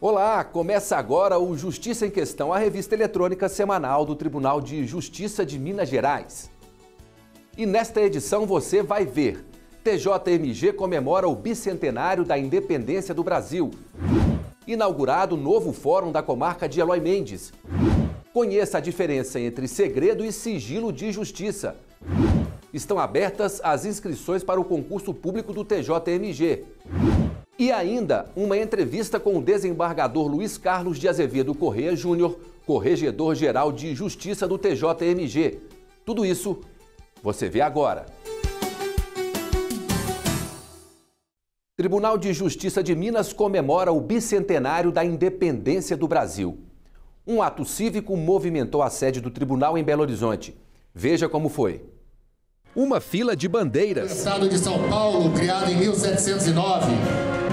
Olá, começa agora o Justiça em Questão, a revista eletrônica semanal do Tribunal de Justiça de Minas Gerais. E nesta edição você vai ver: TJMG comemora o bicentenário da independência do Brasil. Inaugurado o novo Fórum da Comarca de Eloy Mendes. Conheça a diferença entre segredo e sigilo de justiça. Estão abertas as inscrições para o concurso público do TJMG. E ainda uma entrevista com o desembargador Luiz Carlos de Azevedo Corrêa Júnior, Corregedor-Geral de Justiça do TJMG. Tudo isso você vê agora. Tribunal de Justiça de Minas comemora o bicentenário da independência do Brasil. Um ato cívico movimentou a sede do tribunal em Belo Horizonte. Veja como foi. Uma fila de bandeiras. Do estado de São Paulo, criado em 1709.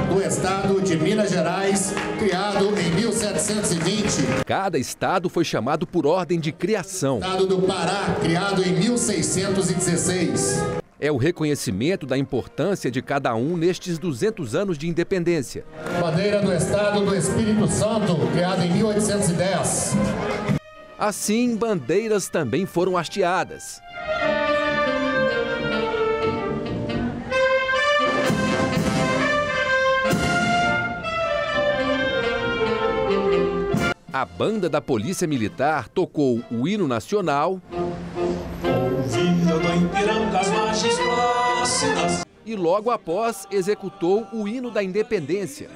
Do estado de Minas Gerais, criado em 1720. Cada estado foi chamado por ordem de criação. O estado do Pará, criado em 1616. É o reconhecimento da importância de cada um nestes 200 anos de independência. Bandeira do estado do Espírito Santo, criada em 1810. Assim, bandeiras também foram hasteadas. A banda da Polícia Militar tocou o hino nacional e logo após executou o hino da independência.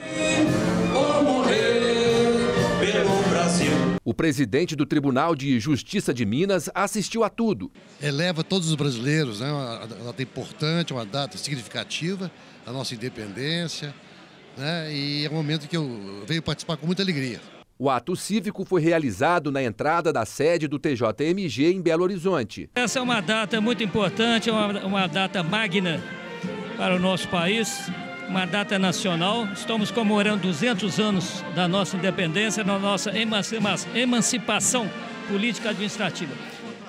O presidente do Tribunal de Justiça de Minas assistiu a tudo. Eleva todos os brasileiros, né? Uma data importante, uma data significativa da nossa independência, né? E é um momento que eu venho participar com muita alegria. O ato cívico foi realizado na entrada da sede do TJMG em Belo Horizonte. Essa é uma data muito importante, uma data magna para o nosso país, uma data nacional. Estamos comemorando 200 anos da nossa independência, da nossa emancipação política administrativa.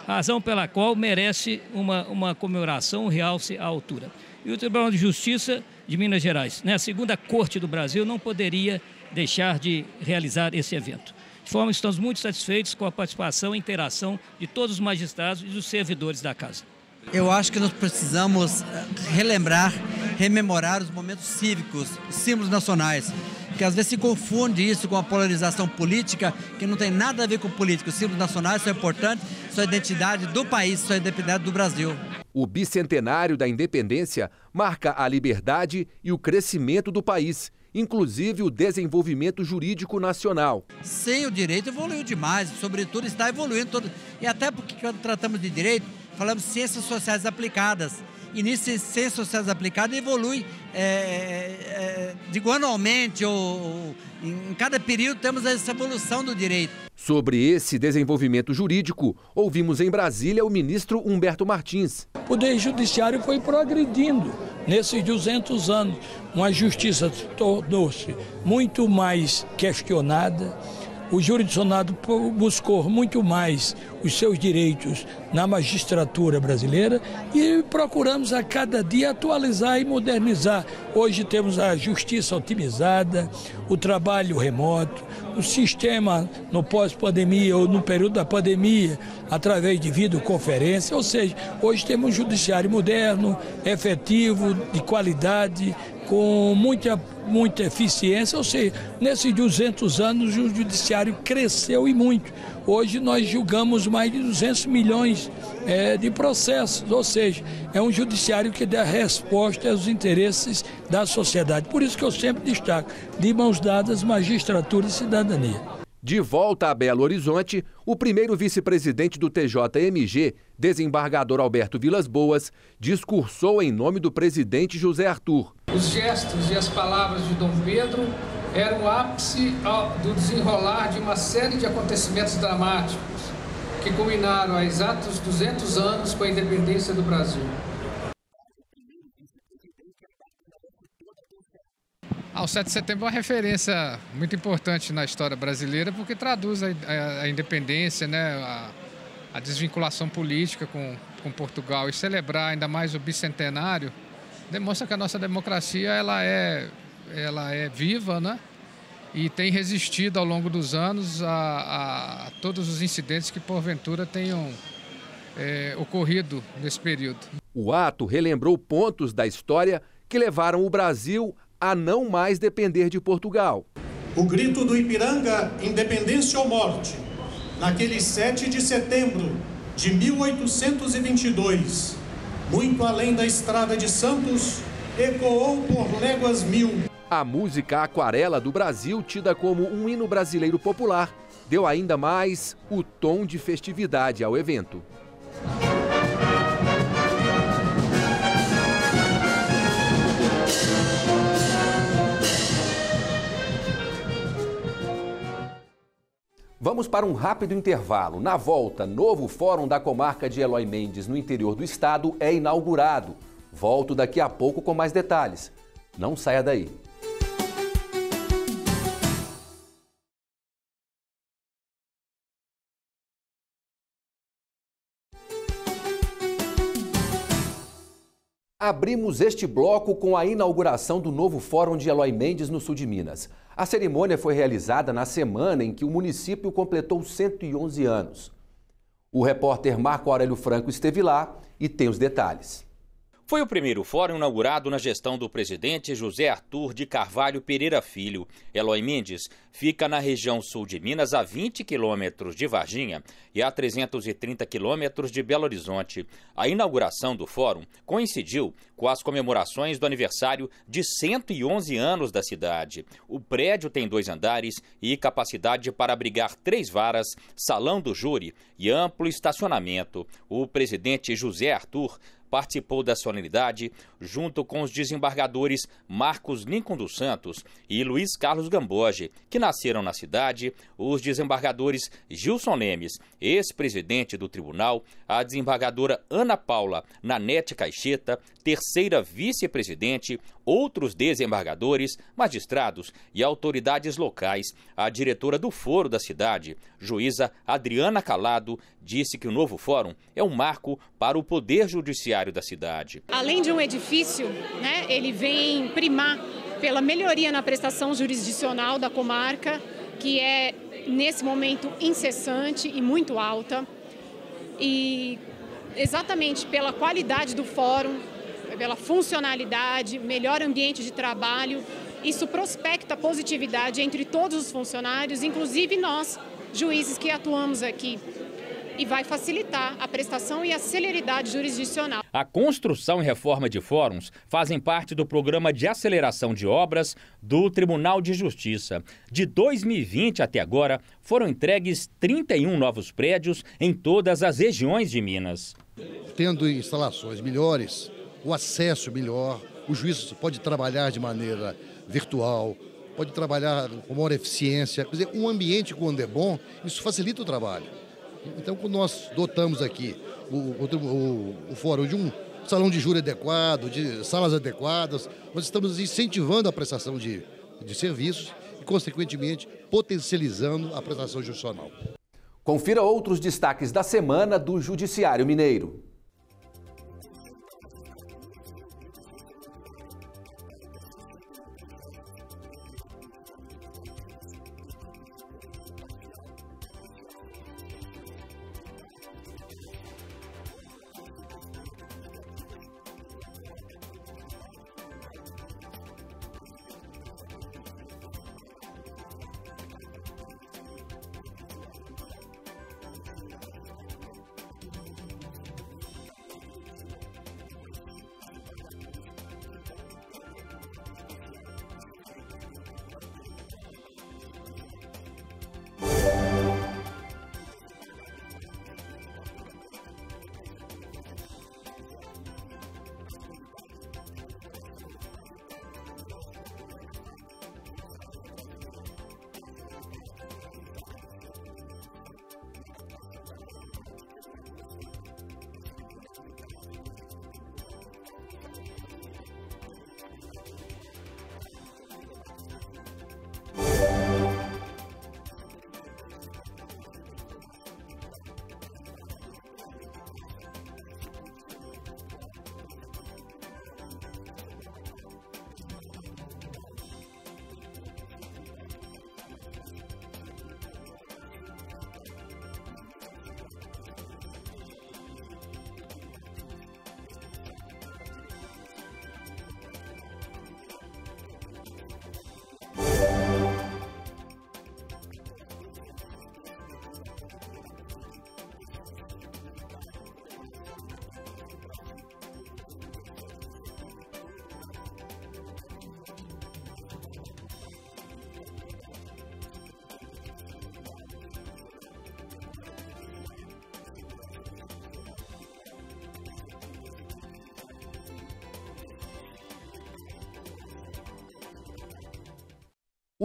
Razão pela qual merece uma comemoração, um realce à altura. E o Tribunal de Justiça de Minas Gerais, né, a segunda corte do Brasil, não poderia deixar de realizar esse evento. De forma que estamos muito satisfeitos com a participação e interação de todos os magistrados e dos servidores da Casa. Eu acho que nós precisamos relembrar, rememorar os momentos cívicos, os símbolos nacionais, porque às vezes se confunde isso com a polarização política, que não tem nada a ver com política. Os símbolos nacionais são importantes, são a identidade do país, são a identidade do Brasil. O bicentenário da independência marca a liberdade e o crescimento do país, inclusive o desenvolvimento jurídico nacional. Sem o direito evoluiu demais, sobretudo está evoluindo todo. E até porque quando tratamos de direito, falamos ciências sociais aplicadas. E nisso, ciências sociais aplicadas evolui, digo, anualmente ou em cada período temos essa evolução do direito. Sobre esse desenvolvimento jurídico, ouvimos em Brasília o ministro Humberto Martins. O Poder Judiciário foi progredindo nesses 200 anos. Uma justiça tornou-se muito mais questionada. O jurisdicionado buscou muito mais os seus direitos na magistratura brasileira e procuramos a cada dia atualizar e modernizar. Hoje temos a justiça otimizada, o trabalho remoto, o sistema no pós-pandemia ou no período da pandemia, através de videoconferência, ou seja, hoje temos um judiciário moderno, efetivo, de qualidade, com muita eficiência, ou seja, nesses 200 anos o judiciário cresceu e muito. Hoje nós julgamos mais de 200 milhões de processos, ou seja, é um judiciário que dá resposta aos interesses da sociedade. Por isso que eu sempre destaco, de mãos dadas, magistratura e cidadania. De volta a Belo Horizonte, o primeiro vice-presidente do TJMG, desembargador Alberto Vilas Boas, discursou em nome do presidente José Arthur. Os gestos e as palavras de Dom Pedro eram o ápice do desenrolar de uma série de acontecimentos dramáticos que culminaram há exatos 200 anos com a independência do Brasil. O 7 de setembro é uma referência muito importante na história brasileira porque traduz a independência, né, a desvinculação política com Portugal, e celebrar ainda mais o bicentenário demonstra que a nossa democracia ela é viva, né? e tem resistido ao longo dos anos a todos os incidentes que porventura tenham ocorrido nesse período. O ato relembrou pontos da história que levaram o Brasil a não mais depender de Portugal. O grito do Ipiranga, independência ou morte, naquele 7 de setembro de 1822, muito além da Estrada de Santos, ecoou por léguas mil. A música Aquarela do Brasil, tida como um hino brasileiro popular, deu ainda mais o tom de festividade ao evento. Vamos para um rápido intervalo. Na volta, novo fórum da comarca de Eloy Mendes, no interior do estado, é inaugurado. Volto daqui a pouco com mais detalhes. Não saia daí. Abrimos este bloco com a inauguração do novo Fórum de Eloy Mendes, no sul de Minas. A cerimônia foi realizada na semana em que o município completou 111 anos. O repórter Marco Aurélio Franco esteve lá e tem os detalhes. Foi o primeiro fórum inaugurado na gestão do presidente José Arthur de Carvalho Pereira Filho. Eloy Mendes fica na região sul de Minas, a 20 quilômetros de Varginha e a 330 quilômetros de Belo Horizonte. A inauguração do fórum coincidiu com as comemorações do aniversário de 111 anos da cidade. O prédio tem 2 andares e capacidade para abrigar 3 varas, salão do júri e amplo estacionamento. O presidente José Arthur participou da solenidade junto com os desembargadores Marcos Lincoln dos Santos e Luiz Carlos Gamboge, que nasceram na cidade, os desembargadores Gilson Lemes, ex-presidente do tribunal, a desembargadora Ana Paula Nanete Caixeta, terceira vice-presidente, outros desembargadores, magistrados e autoridades locais. A diretora do foro da cidade, juíza Adriana Calado, disse que o novo fórum é um marco para o poder judiciário da cidade. Além de um edifício, ele vem primar pela melhoria na prestação jurisdicional da comarca, que é, nesse momento, incessante e muito alta. E exatamente pela qualidade do fórum, pela funcionalidade, melhor ambiente de trabalho, isso prospecta positividade entre todos os funcionários, inclusive nós, juízes que atuamos aqui. E vai facilitar a prestação e a celeridade jurisdicional. A construção e reforma de fóruns fazem parte do programa de aceleração de obras do Tribunal de Justiça. De 2020 até agora, foram entregues 31 novos prédios em todas as regiões de Minas. Tendo instalações melhores, o acesso melhor, o juiz pode trabalhar de maneira virtual, pode trabalhar com maior eficiência. Quer dizer, um ambiente quando é bom, isso facilita o trabalho. Então, quando nós dotamos aqui o fórum de um salão de júri adequado, de salas adequadas, nós estamos incentivando a prestação de serviços e, consequentemente, potencializando a prestação jurisdicional. Confira outros destaques da semana do Judiciário Mineiro.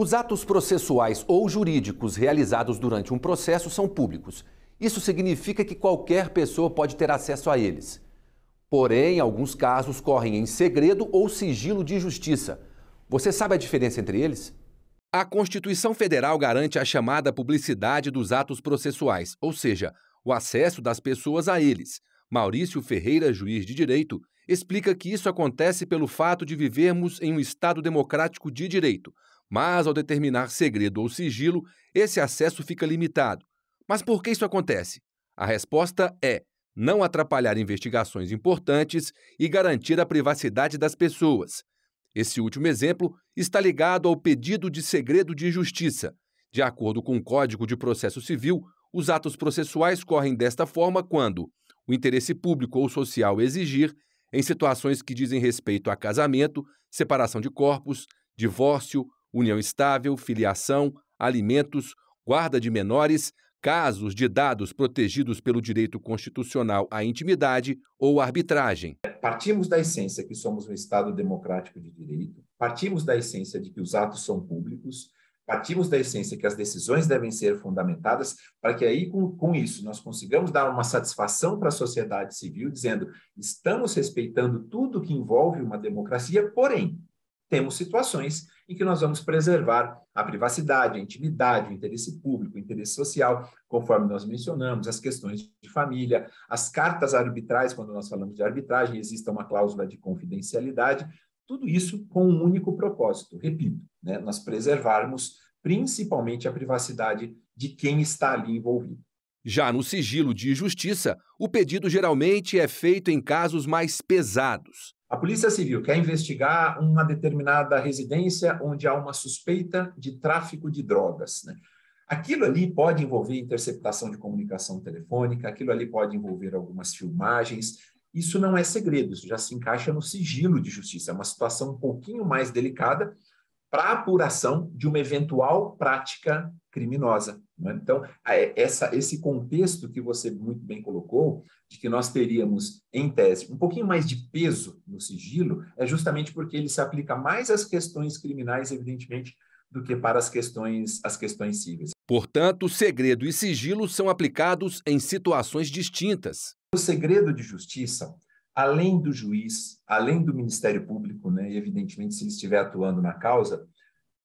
Os atos processuais ou jurídicos realizados durante um processo são públicos. Isso significa que qualquer pessoa pode ter acesso a eles. Porém, alguns casos correm em segredo ou sigilo de justiça. Você sabe a diferença entre eles? A Constituição Federal garante a chamada publicidade dos atos processuais, ou seja, o acesso das pessoas a eles. Maurício Ferreira, juiz de direito, explica que isso acontece pelo fato de vivermos em um Estado democrático de direito. Mas, ao determinar segredo ou sigilo, esse acesso fica limitado. Mas por que isso acontece? A resposta é não atrapalhar investigações importantes e garantir a privacidade das pessoas. Esse último exemplo está ligado ao pedido de segredo de justiça. De acordo com o Código de Processo Civil, os atos processuais correm desta forma quando o interesse público ou social exigir, em situações que dizem respeito a casamento, separação de corpos, divórcio, união estável, filiação, alimentos, guarda de menores, casos de dados protegidos pelo direito constitucional à intimidade ou arbitragem. Partimos da essência que somos um Estado democrático de direito, partimos da essência de que os atos são públicos, partimos da essência que as decisões devem ser fundamentadas para que aí, com isso, nós consigamos dar uma satisfação para a sociedade civil, dizendo estamos respeitando tudo que envolve uma democracia, porém, temos situações em que nós vamos preservar a privacidade, a intimidade, o interesse público, o interesse social, conforme nós mencionamos, as questões de família, as cartas arbitrais, quando nós falamos de arbitragem, existe uma cláusula de confidencialidade, tudo isso com um único propósito, repito, né, nós preservarmos principalmente a privacidade de quem está ali envolvido. Já no sigilo de justiça, o pedido geralmente é feito em casos mais pesados. A Polícia Civil quer investigar uma determinada residência onde há uma suspeita de tráfico de drogas, né? Aquilo ali pode envolver interceptação de comunicação telefônica, aquilo ali pode envolver algumas filmagens. Isso não é segredo, isso já se encaixa no sigilo de justiça. É uma situação um pouquinho mais delicada para a apuração de uma eventual prática criminosa, né? Então, esse contexto que você muito bem colocou, de que nós teríamos, em tese, um pouquinho mais de peso no sigilo, é justamente porque ele se aplica mais às questões criminais, evidentemente, do que para as questões cíveis. Portanto, segredo e sigilo são aplicados em situações distintas. O segredo de justiça, além do juiz, além do Ministério Público, né, e evidentemente, se ele estiver atuando na causa,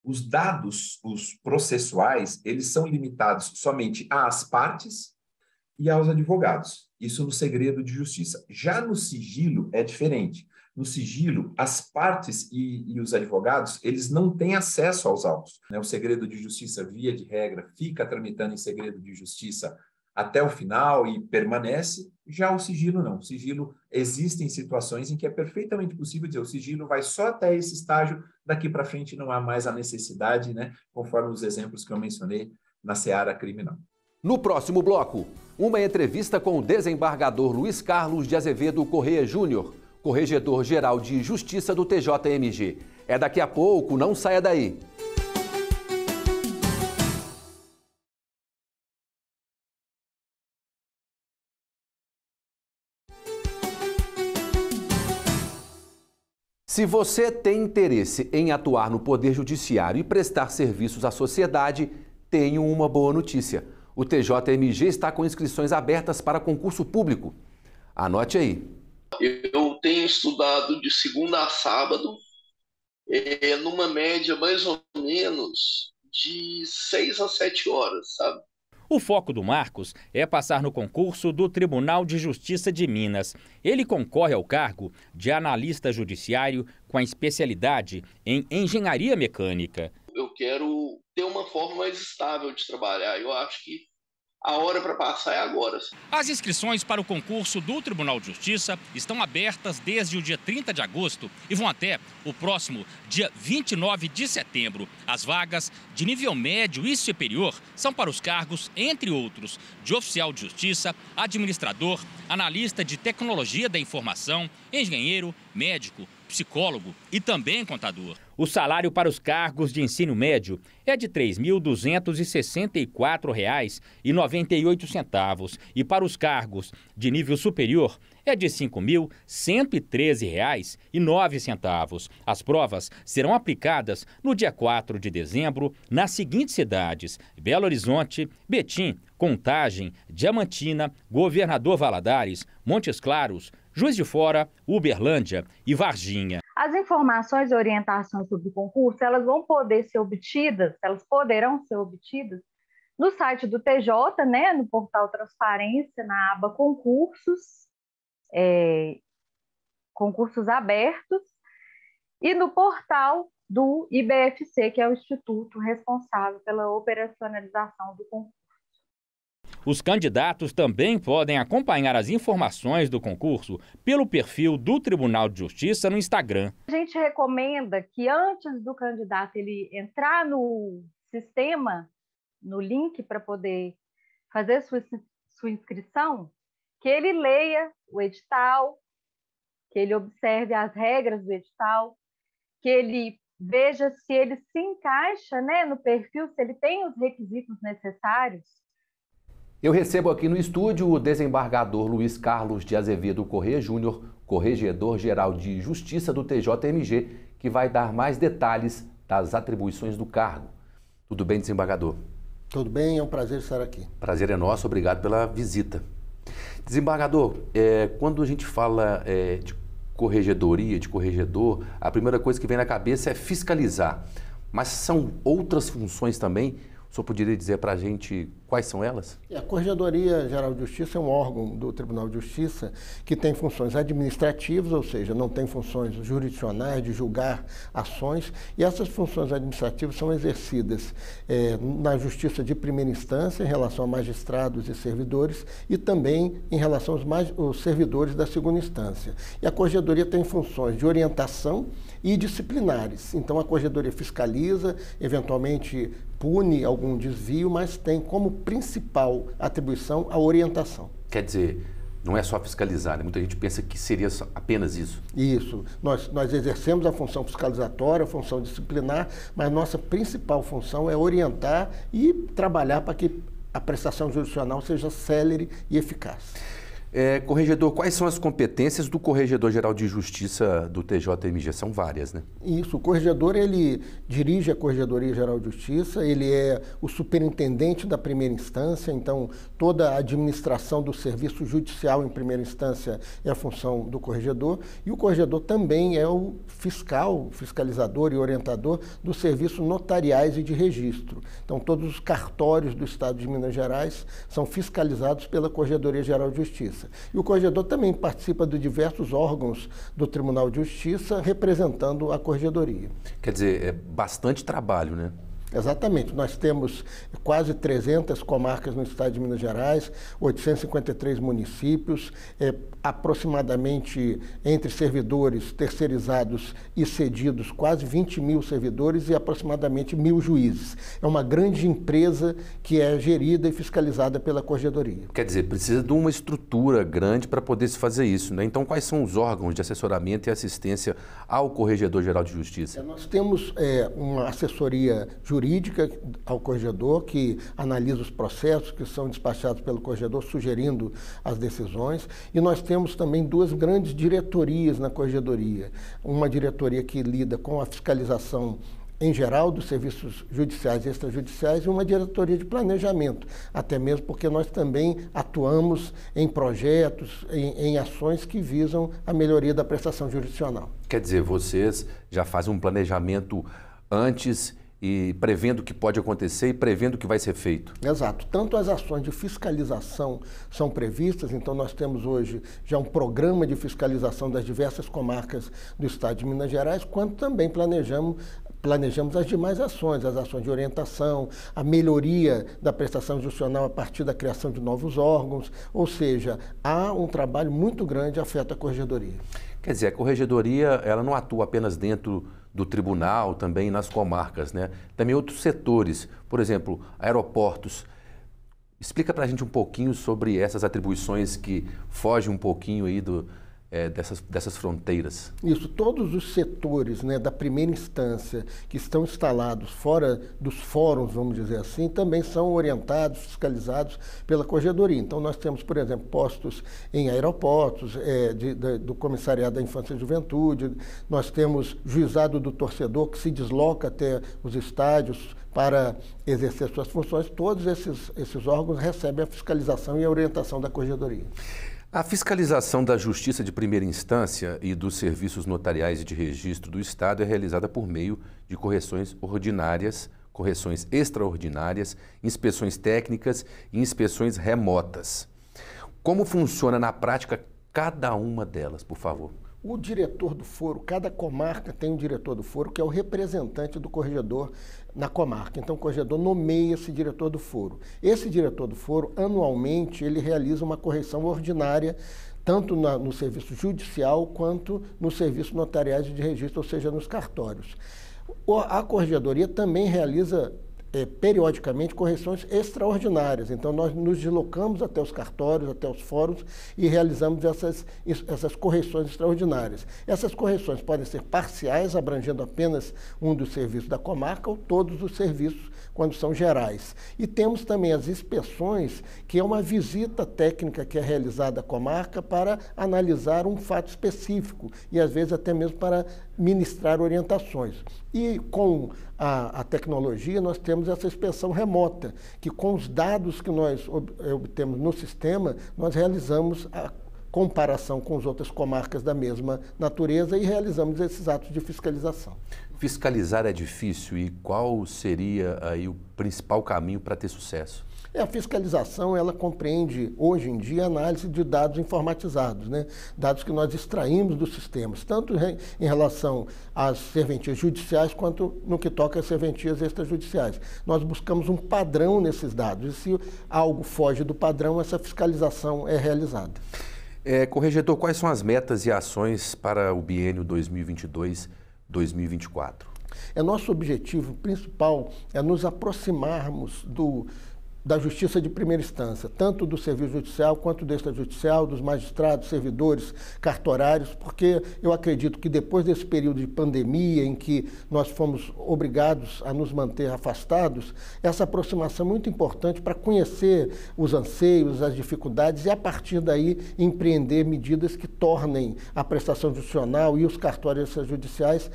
os dados, os processuais, eles são limitados somente às partes e aos advogados. Isso no segredo de justiça. Já no sigilo é diferente. No sigilo, as partes e os advogados, eles não têm acesso aos autos, né? O segredo de justiça, via de regra, fica tramitando em segredo de justiça até o final e permanece. Já o sigilo não. O sigilo, existem situações em que é perfeitamente possível dizer o sigilo vai só até esse estágio, daqui para frente não há mais a necessidade, né? Conforme os exemplos que eu mencionei na seara criminal. No próximo bloco, uma entrevista com o desembargador Luiz Carlos de Azevedo Correia Júnior, Corregedor-Geral de Justiça do TJMG. É daqui a pouco, não saia daí. Se você tem interesse em atuar no Poder Judiciário e prestar serviços à sociedade, tenho uma boa notícia. O TJMG está com inscrições abertas para concurso público. Anote aí. Eu tenho estudado de segunda a sábado, numa média mais ou menos de 6 a 7 horas, sabe? O foco do Marcos é passar no concurso do Tribunal de Justiça de Minas. Ele concorre ao cargo de analista judiciário com a especialidade em engenharia mecânica. Eu quero ter uma forma mais estável de trabalhar. Eu acho que a hora para passar é agora. As inscrições para o concurso do Tribunal de Justiça estão abertas desde o dia 30 de agosto e vão até o próximo dia 29 de setembro. As vagas de nível médio e superior são para os cargos, entre outros, de oficial de justiça, administrador, analista de tecnologia da informação, engenheiro, médico, psicólogo e também contador. O salário para os cargos de ensino médio é de R$ 3.264,98 e para os cargos de nível superior é de R$ 5.113,09. As provas serão aplicadas no dia 4 de dezembro nas seguintes cidades: Belo Horizonte, Betim, Contagem, Diamantina, Governador Valadares, Montes Claros, Juiz de Fora, Uberlândia e Varginha. As informações e orientações sobre o concurso, elas vão poder ser obtidas, elas poderão ser obtidas no site do TJ, né, no portal Transparência, na aba Concursos, concursos abertos, e no portal do IBFC, que é o instituto responsável pela operacionalização do concurso. Os candidatos também podem acompanhar as informações do concurso pelo perfil do Tribunal de Justiça no Instagram. A gente recomenda que antes do candidato ele entrar no sistema, no link para poder fazer sua inscrição, que ele leia o edital, que ele observe as regras do edital, que ele veja se ele se encaixa, né, no perfil, se ele tem os requisitos necessários. Eu recebo aqui no estúdio o desembargador Luiz Carlos de Azevedo Corrêa Júnior, Corregedor-Geral de Justiça do TJMG, que vai dar mais detalhes das atribuições do cargo. Tudo bem, desembargador? Tudo bem, é um prazer estar aqui. Prazer é nosso, obrigado pela visita. Desembargador, quando a gente fala de corregedoria, de corregedor, a primeira coisa que vem na cabeça é fiscalizar. Mas são outras funções também? O senhor poderia dizer para a gente quais são elas? A Corregedoria Geral de Justiça é um órgão do Tribunal de Justiça que tem funções administrativas, ou seja, não tem funções jurisdicionais de julgar ações, e essas funções administrativas são exercidas na Justiça de primeira instância em relação a magistrados e servidores e também em relação aos servidores da segunda instância. E a Corregedoria tem funções de orientação e disciplinares. Então a Corregedoria fiscaliza, eventualmente pune algum desvio, mas tem como principal atribuição a orientação. Quer dizer, não é só fiscalizar, né? Muita gente pensa que seria apenas isso. Isso. Nós exercemos a função fiscalizatória, a função disciplinar, mas nossa principal função é orientar e trabalhar para que a prestação jurisdicional seja célere e eficaz. Corregedor, quais são as competências do Corregedor-Geral de Justiça do TJMG? São várias, né? Isso, o corregedor, ele dirige a Corregedoria-Geral de Justiça, ele é o superintendente da primeira instância, então toda a administração do serviço judicial em primeira instância é a função do corregedor, e o corregedor também é o fiscalizador e orientador dos serviços notariais e de registro. Então todos os cartórios do Estado de Minas Gerais são fiscalizados pela Corregedoria-Geral de Justiça. E o corregedor também participa de diversos órgãos do Tribunal de Justiça representando a corregedoria. Quer dizer, é bastante trabalho, né? Exatamente. Nós temos quase 300 comarcas no estado de Minas Gerais, 853 municípios, aproximadamente entre servidores terceirizados e cedidos, quase 20 mil servidores e aproximadamente 1.000 juízes. É uma grande empresa que é gerida e fiscalizada pela Corregedoria. Quer dizer, precisa de uma estrutura grande para poder se fazer isso, né? Então, quais são os órgãos de assessoramento e assistência ao Corregedor-Geral de Justiça? Nós temos uma assessoria jurídica ao corregedor, que analisa os processos que são despachados pelo corregedor, sugerindo as decisões. E nós temos também duas grandes diretorias na corregedoria. Uma diretoria que lida com a fiscalização em geral dos serviços judiciais e extrajudiciais e uma diretoria de planejamento, até mesmo porque nós também atuamos em projetos, em ações que visam a melhoria da prestação jurisdicional. Quer dizer, vocês já fazem um planejamento antes e prevendo o que pode acontecer e prevendo o que vai ser feito. Exato. Tanto as ações de fiscalização são previstas, então nós temos hoje já um programa de fiscalização das diversas comarcas do estado de Minas Gerais, quanto também planejamos as demais ações, as ações de orientação, a melhoria da prestação jurisdicional a partir da criação de novos órgãos, ou seja, há um trabalho muito grande afeto à corregedoria. Quer dizer, a corregedoria ela não atua apenas dentro do tribunal, também nas comarcas, né? Também outros setores, por exemplo, aeroportos. Explica para a gente um pouquinho sobre essas atribuições que fogem um pouquinho aí dessas fronteiras? Isso, todos os setores, né, da primeira instância que estão instalados fora dos fóruns, vamos dizer assim, também são orientados, fiscalizados pela Corregedoria. Então nós temos, por exemplo, postos em aeroportos, do Comissariado da Infância e Juventude, nós temos juizado do torcedor que se desloca até os estádios para exercer suas funções. Todos esses órgãos recebem a fiscalização e a orientação da Corregedoria. A fiscalização da Justiça de Primeira Instância e dos serviços notariais e de registro do Estado é realizada por meio de correções ordinárias, correções extraordinárias, inspeções técnicas e inspeções remotas. Como funciona na prática cada uma delas, por favor? O diretor do foro, cada comarca tem um diretor do foro que é o representante do corregedor na comarca. Então o corregedor nomeia esse diretor do foro. Esse diretor do foro, anualmente, ele realiza uma correção ordinária, tanto no serviço judicial quanto nos serviços notariais de registro, ou seja, nos cartórios. A corregedoria também realiza periodicamente correções extraordinárias. Então nós nos deslocamos até os cartórios, até os fóruns e realizamos essas correções extraordinárias. Essas correções podem ser parciais, abrangendo apenas um dos serviços da comarca, ou todos os serviços quando são gerais. E temos também as inspeções, que é uma visita técnica que é realizada à comarca para analisar um fato específico e às vezes até mesmo para ministrar orientações. E com a tecnologia nós temos essa inspeção remota, que com os dados que nós obtemos no sistema, nós realizamos a comparação com as outras comarcas da mesma natureza e realizamos esses atos de fiscalização. Fiscalizar é difícil e qual seria aí o principal caminho para ter sucesso? A fiscalização, ela compreende, hoje em dia, a análise de dados informatizados, né? Dados que nós extraímos dos sistemas, tanto em relação às serventias judiciais, quanto no que toca às serventias extrajudiciais. Nós buscamos um padrão nesses dados, e se algo foge do padrão, essa fiscalização é realizada. Corregedor, quais são as metas e ações para o biênio 2022-2024? Nosso objetivo principal é nos aproximarmos da Justiça de Primeira Instância, tanto do Serviço Judicial quanto do Extrajudicial, dos magistrados, servidores, cartorários, porque eu acredito que depois desse período de pandemia em que nós fomos obrigados a nos manter afastados, essa aproximação é muito importante para conhecer os anseios, as dificuldades e, a partir daí, empreender medidas que tornem a prestação judicional e os cartórios extrajudiciais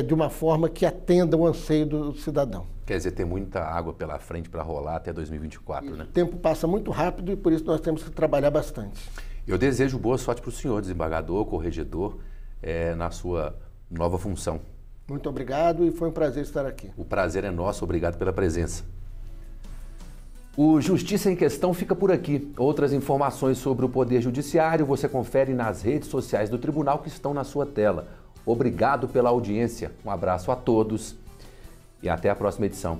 de uma forma que atenda o anseio do cidadão. Quer dizer, tem muita água pela frente para rolar até 2024, né? O tempo passa muito rápido e por isso nós temos que trabalhar bastante. Eu desejo boa sorte para o senhor, desembargador, corregedor, na sua nova função. Muito obrigado e foi um prazer estar aqui. O prazer é nosso, obrigado pela presença. O Justiça em Questão fica por aqui. Outras informações sobre o Poder Judiciário você confere nas redes sociais do Tribunal que estão na sua tela. Obrigado pela audiência, um abraço a todos e até a próxima edição.